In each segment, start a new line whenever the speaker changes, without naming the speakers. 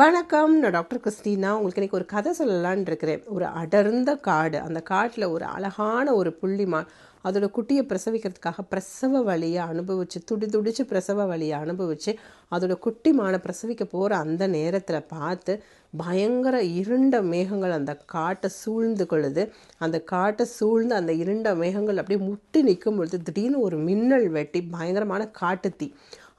வணக்கம், நான் doctor Christina. உங்களுக்கு இன்றைக்கி ஒரு கதை சொல்லலான்னு இருக்கிறேன். ஒரு அடர்ந்த காடு, அந்த காட்டில் ஒரு அழகான ஒரு புள்ளிமான் அதோட குட்டியை பிரசவிக்கிறதுக்காக பிரசவ வலியை அனுபவிச்சு துடிச்சு பிரசவ வலியை அனுபவிச்சு அதோட குட்டிமானை பிரசவிக்க போகிற அந்த நேரத்தில் பார்த்து பயங்கர இருண்ட மேகங்கள் அந்த காட்டை சூழ்ந்து கொள்ளுது. அந்த காட்டை சூழ்ந்து அந்த இருண்ட மேகங்கள் அப்படியே முட்டி நிற்கும் பொழுது திடீர்னு ஒரு மின்னல் வெட்டி பயங்கரமான காட்டுத்தீ.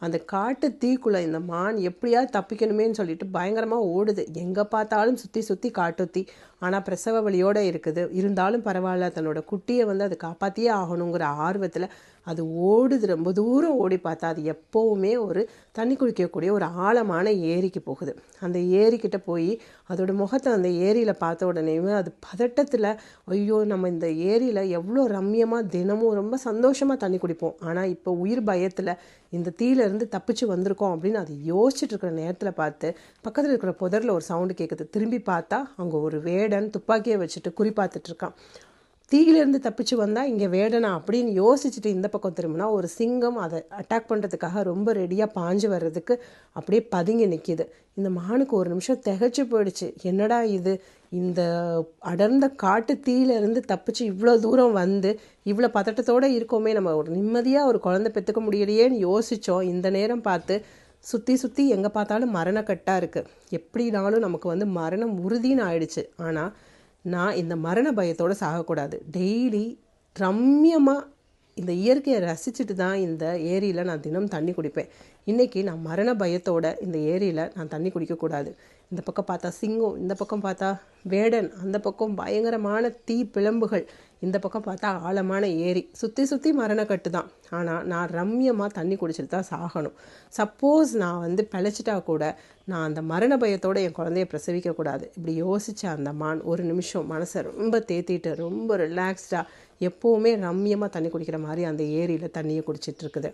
அந்த காட்டு தீக்குள்ளே இந்த மான் எப்படியாவது தப்பிக்கணுமேன்னு சொல்லிட்டு பயங்கரமாக ஓடுது. எங்கே பார்த்தாலும் சுற்றி சுற்றி காட்டுத்தீ. ஆனால் பிரசவ வலியோடு இருக்குது. இருந்தாலும் பரவாயில்ல, தன்னோட குட்டியை அது காப்பாற்றியே ஆகணுங்கிற ஆர்வத்தில் அது ஓடுது. ரொம்ப தூரம் ஓடி பார்த்தா அது எப்போவுமே ஒரு தண்ணி குடிக்கக்கூடிய ஒரு ஆழமான ஏரிக்கு போகுது. அந்த ஏரிக்கிட்ட போய் அதோட முகத்தை அந்த ஏரியில் பார்த்த உடனேயுமே அது பதட்டத்தில், ஐயோ நம்ம இந்த ஏரியில் எவ்வளோ ரம்யமாக தினமும் ரொம்ப சந்தோஷமாக தண்ணி குடிப்போம், ஆனால் இப்போ உயிர் பயத்தில் இந்த தீயிலேருந்து தப்பிச்சு வந்திருக்கோம் அப்படின்னு அது யோசிச்சுட்டு இருக்கிற நேரத்தில் பார்த்து பக்கத்தில் இருக்கிற புதரில் ஒரு சவுண்டு கேட்குது. திரும்பி பார்த்தா அங்கே ஒரு வேடன் துப்பாக்கியை வச்சுட்டு குறி பார்த்துட்ருக்கான். தீயிலேருந்து தப்பிச்சு வந்தால் இங்கே வேடனா அப்படின்னு யோசிச்சுட்டு இந்த பக்கம் திரும்பினா ஒரு சிங்கம் அதை அட்டாக் பண்ணுறதுக்காக ரொம்ப ரெடியாக பாஞ்சு வர்றதுக்கு அப்படியே பதுங்கி நிற்கிது. இந்த மானுக்கு ஒரு நிமிஷம் திகைச்சு போயிடுச்சு. என்னடா இது, இந்த அடர்ந்த காட்டு தீயிலேருந்து தப்பிச்சு இவ்வளோ தூரம் வந்து இவ்வளோ பதட்டத்தோடு இருக்கோமே, நம்ம ஒரு நிம்மதியாக ஒரு குழந்தை பெற்றுக்க முடியலையேன்னு யோசித்தோம். இந்த நேரம் பார்த்து சுற்றி எங்கே பார்த்தாலும் மரணக்கட்டாக இருக்குது. எப்படினாலும் நமக்கு மரணம் உறுதின்னு ஆயிடுச்சு. ஆனால் நான் இந்த மரண பயத்தோடு சாகக்கூடாது. டெய்லி ரம்யமாக இந்த இயற்கையை ரசிச்சுட்டு தான் இந்த ஏரியில் நான் தினம் தண்ணி குடிப்பேன். இன்றைக்கி நான் மரண பயத்தோடு இந்த ஏரியில் நான் தண்ணி குடிக்கக்கூடாது. இந்த பக்கம் பார்த்தா சிங்கம், இந்த பக்கம் பார்த்தா வேடன், அந்த பக்கம் பயங்கரமான தீ பிளம்புகள், இந்த பக்கம் பார்த்தா ஆழமான ஏரி, சுற்றி மரணக்கட்டு தான். ஆனால் நான் ரம்யமாக தண்ணி குடிச்சிட்டு தான் சாகணும். சப்போஸ் நான் பிழைச்சிட்டா கூட நான் அந்த மரண பயத்தோடு என் குழந்தைய பிரசவிக்கக்கூடாது. இப்படி யோசித்த அந்த மான் ஒரு நிமிஷம் மனசை ரொம்ப தேத்திட்டு ரொம்ப ரிலாக்ஸ்டாக எப்போவுமே ரம்யமாக தண்ணி குடிக்கிற மாதிரி அந்த ஏரியில் தண்ணியை குடிச்சிட்ருக்குது.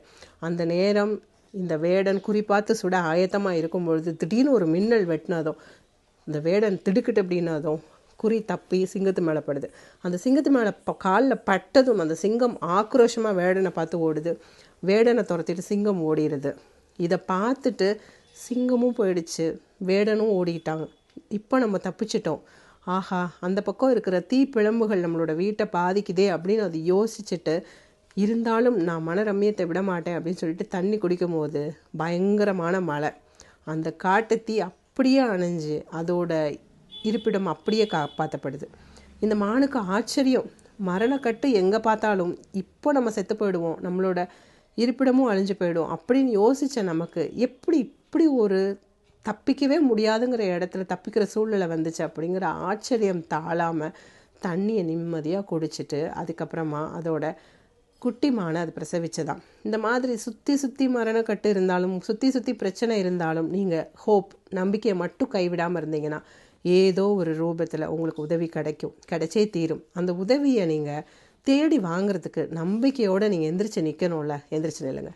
அந்த நேரம் இந்த வேடன் குறிப்பாத்து சுட ஆயத்தமாக இருக்கும் பொழுது திடீர்னு ஒரு மின்னல் வெட்டினதும் இந்த வேடன் திடுக்கிட்டு அப்படின்னதும் குறி தப்பி சிங்கத்து மேலே படுது. அந்த சிங்கத்து மேலே காலில் பட்டதும் அந்த சிங்கம் ஆக்ரோஷமாக வேடனை பார்த்து ஓடுது. வேடனை துரத்திட்டு சிங்கம் ஓடிடுது. இதை பார்த்துட்டு சிங்கமும் போயிடுச்சு, வேடனும் ஓடிட்டாங்க. இப்போ நம்ம தப்பிச்சிட்டோம். ஆஹா, அந்த பக்கம் இருக்கிற தீ பிழம்புகள் நம்மளோட வீட்டை பாதிக்குதே அப்படின்னு அது யோசிச்சுட்டு, இருந்தாலும் நான் மன ரம்மியத்தை விட மாட்டேன் அப்படின்னு சொல்லிட்டு தண்ணி குடிக்கும் போது பயங்கரமான மழை. அந்த காட்டு தீ அப்படியே அணைஞ்சு அதோட இருப்பிடம் அப்படியே காப்பாற்றப்படுது. இந்த மானுக்கு ஆச்சரியம், மரணக்கட்டு எங்கே பார்த்தாலும் இப்போ நம்ம செத்து போயிடுவோம், நம்மளோட இருப்பிடமும் அழிஞ்சு போயிடும் அப்படின்னு யோசித்த நமக்கு எப்படி இப்படி ஒரு தப்பிக்கவே முடியாதுங்கிற இடத்துல தப்பிக்கிற சூழ்நிலை வந்துச்சு அப்படிங்கிற ஆச்சரியம் தாழாமல் தண்ணியை நிம்மதியாக குடிச்சிட்டு அதுக்கப்புறமா அதோட குட்டிமான அது பிரசவிச்சதான். இந்த மாதிரி சுற்றி மரணக்கட்டு இருந்தாலும் சுற்றி பிரச்சனை இருந்தாலும் நீங்கள் நம்பிக்கையை மட்டும் கைவிடாமல் இருந்தீங்கன்னா ஏதோ ஒரு ரூபத்தில் உங்களுக்கு உதவி கிடைச்சே தீரும். அந்த உதவியை நீங்கள் தேடி வாங்கிறதுக்கு நம்பிக்கையோடு நீங்கள் எந்திரிச்சு நிற்கணும்ல, எந்திரிச்சு நில்லுங்க.